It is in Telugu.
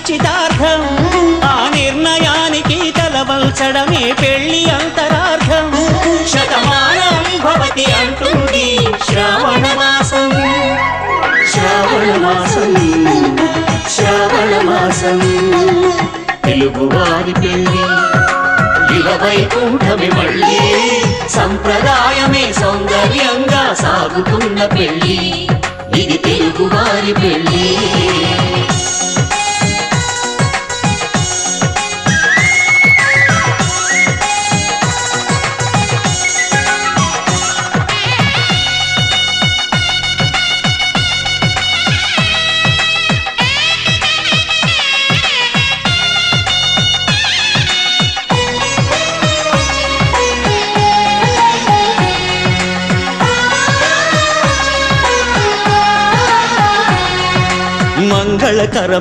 నిశ్చితార్థం. ఆ నిర్ణయానికి తలవల్చడమే పెళ్లి అంతరార్థం. శతమానం భవతి అంటుంది శ్రావణ మాసం, శ్రావణ మాసం, శ్రావణ మాసం. తెలుగువారి పెళ్లి వైకుంఠమే మళ్ళీ, సంప్రదాయమే సౌందర్యంగా సాగుతున్న పెళ్లి, ఇది తెలుగువారి పెళ్లి. మంగళకరం